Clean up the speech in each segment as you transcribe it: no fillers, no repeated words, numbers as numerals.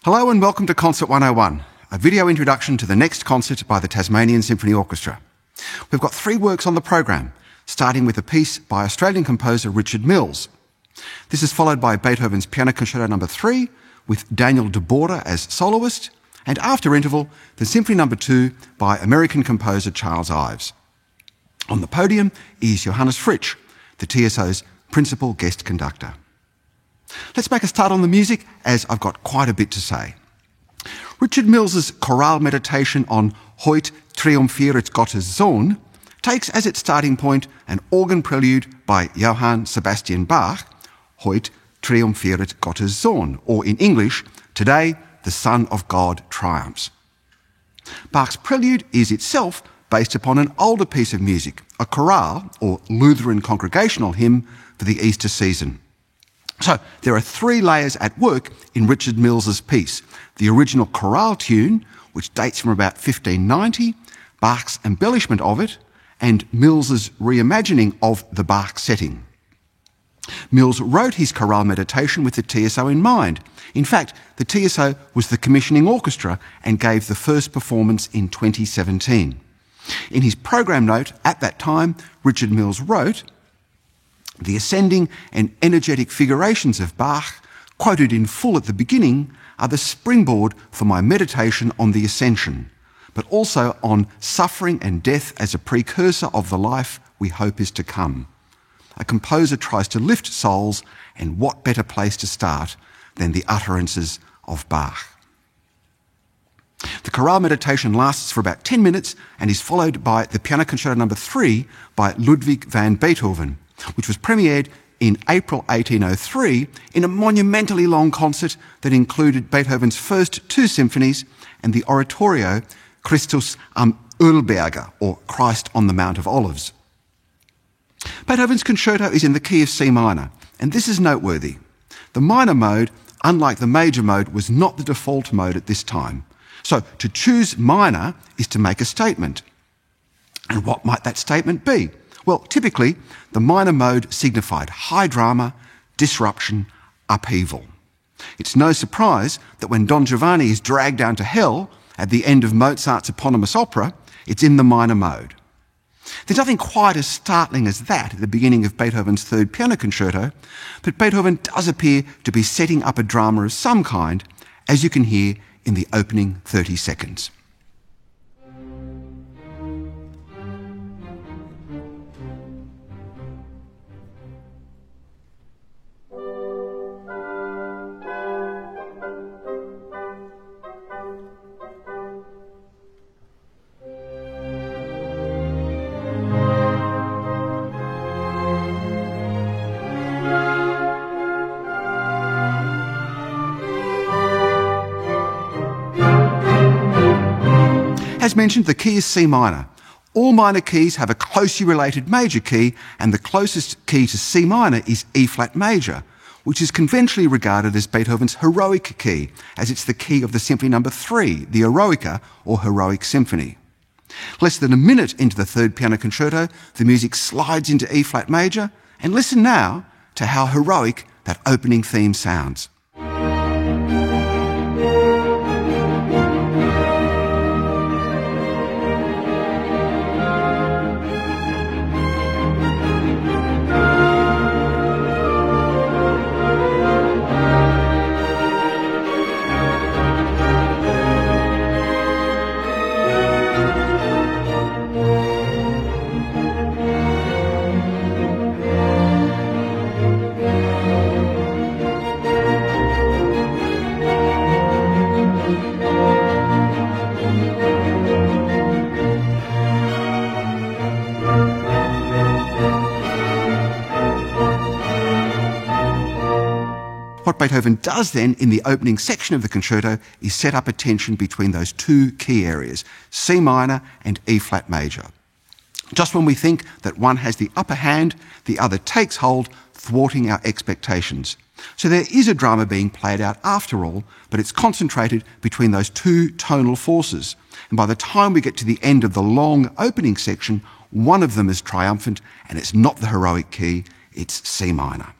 Hello and welcome to Concert 101, a video introduction to the next concert by the Tasmanian Symphony Orchestra. We've got 3 works on the program, starting with a piece by Australian composer Richard Mills. This is followed by Beethoven's Piano Concerto No. 3 with Daniel Deborda as soloist, and after interval, the Symphony No. 2 by American composer Charles Ives. On the podium is Johannes Fritsch, the TSO's principal guest conductor. Let's make a start on the music, as I've got quite a bit to say. Richard Mills's chorale meditation on Heut triumphiert Gottes Sohn takes as its starting point an organ prelude by Johann Sebastian Bach, Heut triumphiert Gottes Sohn, or in English, Today the Son of God triumphs. Bach's prelude is itself based upon an older piece of music, a chorale, or Lutheran congregational hymn for the Easter season. So there are 3 layers at work in Richard Mills's piece. The original chorale tune, which dates from about 1590, Bach's embellishment of it, and Mills's reimagining of the Bach setting. Mills wrote his chorale meditation with the TSO in mind. In fact, the TSO was the commissioning orchestra and gave the first performance in 2017. In his program note at that time, Richard Mills wrote, "The ascending and energetic figurations of Bach, quoted in full at the beginning, are the springboard for my meditation on the Ascension, but also on suffering and death as a precursor of the life we hope is to come. A composer tries to lift souls, and what better place to start than the utterances of Bach?" The chorale meditation lasts for about 10 minutes and is followed by the Piano Concerto No. 3 by Ludwig van Beethoven, which was premiered in April 1803 in a monumentally long concert that included Beethoven's first 2 symphonies and the oratorio Christus am Ölberge, or Christ on the Mount of Olives. Beethoven's concerto is in the key of C minor, and this is noteworthy. The minor mode, unlike the major mode, was not the default mode at this time. So to choose minor is to make a statement. And what might that statement be? Well, typically, the minor mode signified high drama, disruption, upheaval. It's no surprise that when Don Giovanni is dragged down to hell at the end of Mozart's eponymous opera, it's in the minor mode. There's nothing quite as startling as that at the beginning of Beethoven's 3rd piano concerto, but Beethoven does appear to be setting up a drama of some kind, as you can hear in the opening 30 seconds. As mentioned, the key is C minor. All minor keys have a closely related major key, and the closest key to C minor is E flat major, which is conventionally regarded as Beethoven's heroic key, as it's the key of the Symphony No. 3, the Eroica, or Heroic Symphony. Less than a minute into the 3rd piano concerto, the music slides into E flat major, and listen now to how heroic that opening theme sounds. Beethoven does then, in the opening section of the concerto, is set up a tension between those two key areas, C minor and E flat major. Just when we think that one has the upper hand, the other takes hold, thwarting our expectations. So there is a drama being played out after all, but it's concentrated between those two tonal forces. And by the time we get to the end of the long opening section, one of them is triumphant, and it's not the heroic key, it's C minor.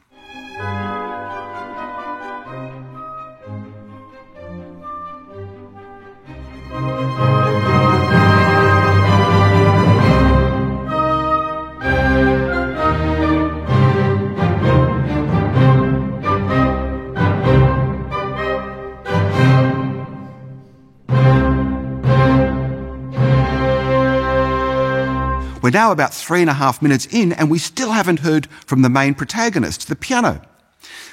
We're now about 3.5 minutes in, and we still haven't heard from the main protagonist, the piano.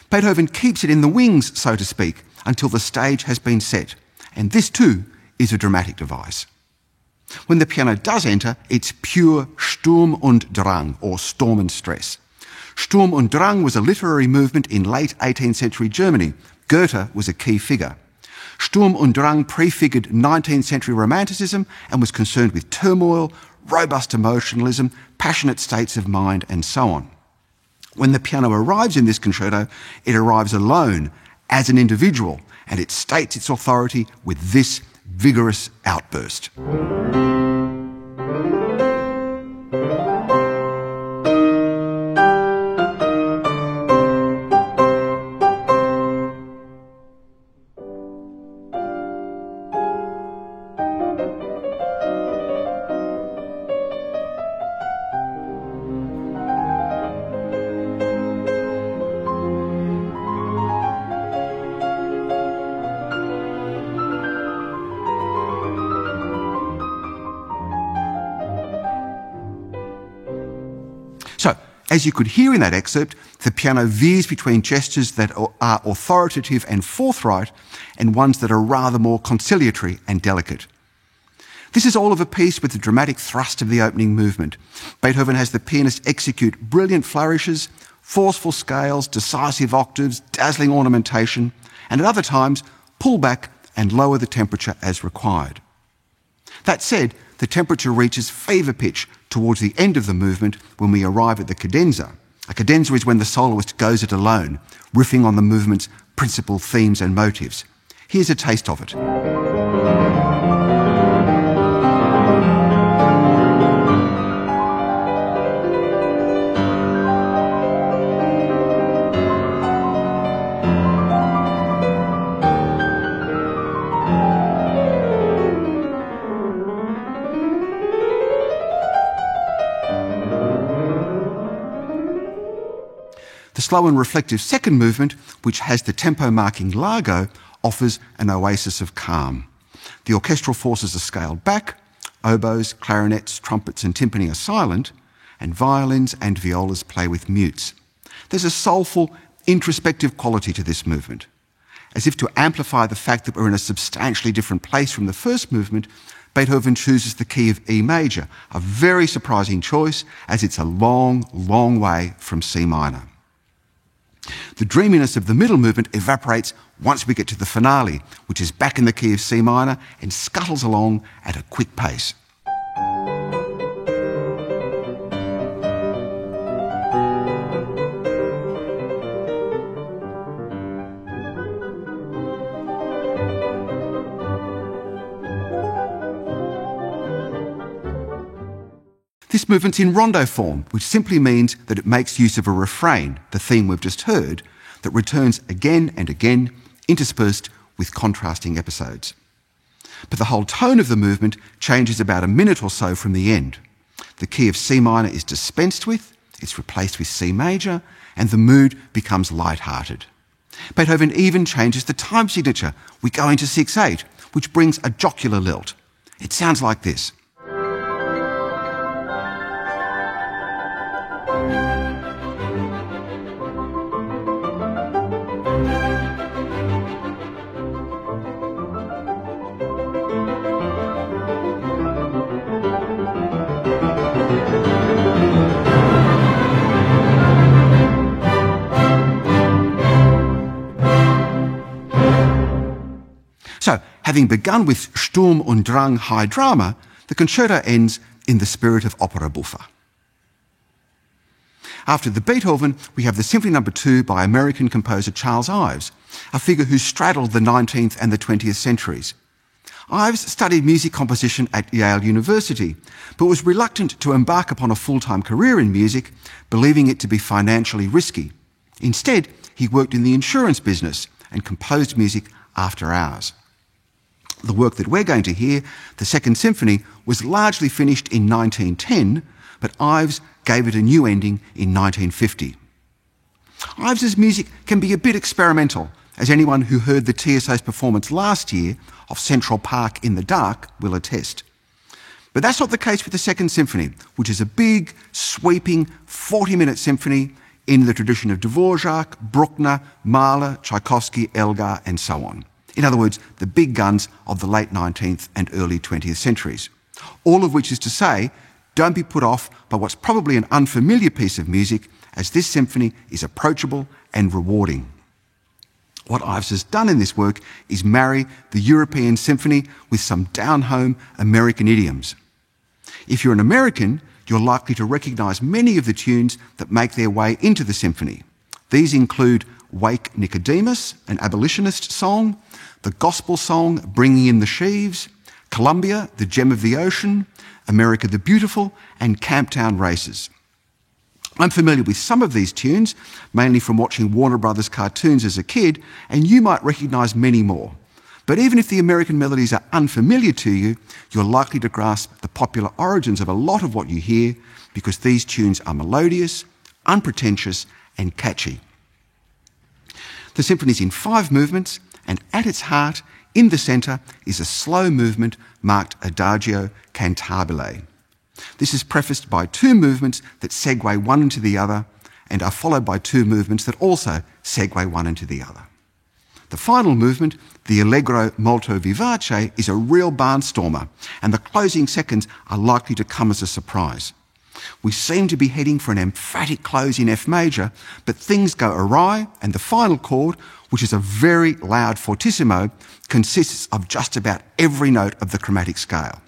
Beethoven keeps it in the wings, so to speak, until the stage has been set. And this too is a dramatic device. When the piano does enter, it's pure Sturm und Drang, or storm and stress. Sturm und Drang was a literary movement in late 18th century Germany. Goethe was a key figure. Sturm und Drang prefigured 19th century Romanticism and was concerned with turmoil, robust emotionalism, passionate states of mind, and so on. When the piano arrives in this concerto, it arrives alone, as an individual, and it states its authority with this vigorous outburst. So, as you could hear in that excerpt, the piano veers between gestures that are authoritative and forthright and ones that are rather more conciliatory and delicate. This is all of a piece with the dramatic thrust of the opening movement. Beethoven has the pianist execute brilliant flourishes, forceful scales, decisive octaves, dazzling ornamentation, and at other times pull back and lower the temperature as required. That said, the temperature reaches fever pitch towards the end of the movement when we arrive at the cadenza. A cadenza is when the soloist goes it alone, riffing on the movement's principal themes and motives. Here's a taste of it. The slow and reflective second movement, which has the tempo marking largo, offers an oasis of calm. The orchestral forces are scaled back, oboes, clarinets, trumpets and timpani are silent, and violins and violas play with mutes. There's a soulful, introspective quality to this movement. As if to amplify the fact that we're in a substantially different place from the first movement, Beethoven chooses the key of E major, a very surprising choice as it's a long, long way from C minor. The dreaminess of the middle movement evaporates once we get to the finale, which is back in the key of C minor and scuttles along at a quick pace. This movement's in rondo form, which simply means that it makes use of a refrain, the theme we've just heard, that returns again and again, interspersed with contrasting episodes. But the whole tone of the movement changes about a minute or so from the end. The key of C minor is dispensed with, it's replaced with C major, and the mood becomes light-hearted. Beethoven even changes the time signature. We go into 6/8, which brings a jocular lilt. It sounds like this. So, having begun with Sturm und Drang high drama, the concerto ends in the spirit of opera buffa. After the Beethoven, we have the Symphony No. 2 by American composer Charles Ives, a figure who straddled the 19th and the 20th centuries. Ives studied music composition at Yale University, but was reluctant to embark upon a full-time career in music, believing it to be financially risky. Instead, he worked in the insurance business and composed music after hours. The work that we're going to hear, the Second Symphony, was largely finished in 1910, but Ives gave it a new ending in 1950. Ives's music can be a bit experimental, as anyone who heard the TSO's performance last year of Central Park in the Dark will attest. But that's not the case with the Second Symphony, which is a big, sweeping, 40-minute symphony in the tradition of Dvorak, Bruckner, Mahler, Tchaikovsky, Elgar, and so on. In other words, the big guns of the late 19th and early 20th centuries. All of which is to say, don't be put off by what's probably an unfamiliar piece of music, as this symphony is approachable and rewarding. What Ives has done in this work is marry the European symphony with some down-home American idioms. If you're an American, you're likely to recognise many of the tunes that make their way into the symphony. These include Wake Nicodemus, an abolitionist song, the gospel song Bringing in the Sheaves, Columbia, the Gem of the Ocean, America the Beautiful, and Camptown Races. I'm familiar with some of these tunes, mainly from watching Warner Brothers cartoons as a kid, and you might recognise many more. But even if the American melodies are unfamiliar to you, you're likely to grasp the popular origins of a lot of what you hear, because these tunes are melodious, unpretentious, and catchy. The symphony's in 5 movements, and at its heart, in the centre, is a slow movement marked Adagio cantabile. This is prefaced by 2 movements that segue one into the other, and are followed by 2 movements that also segue one into the other. The final movement, the Allegro molto vivace, is a real barnstormer, and the closing seconds are likely to come as a surprise. We seem to be heading for an emphatic close in F major, but things go awry, and the final chord, which is a very loud fortissimo, consists of just about every note of the chromatic scale.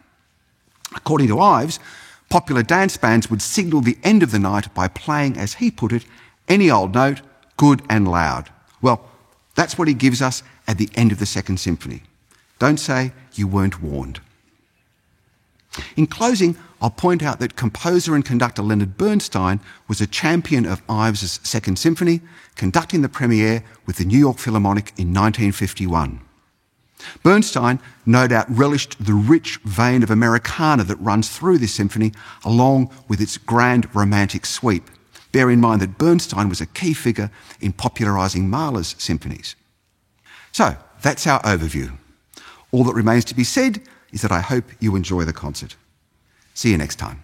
According to Ives, popular dance bands would signal the end of the night by playing, as he put it, any old note, good and loud. Well, that's what he gives us at the end of the Second Symphony. Don't say you weren't warned. In closing, I'll point out that composer and conductor Leonard Bernstein was a champion of Ives's Second Symphony, conducting the premiere with the New York Philharmonic in 1951. Bernstein no doubt relished the rich vein of Americana that runs through this symphony, along with its grand romantic sweep. Bear in mind that Bernstein was a key figure in popularising Mahler's symphonies. So, that's our overview. All that remains to be said is that I hope you enjoy the concert. See you next time.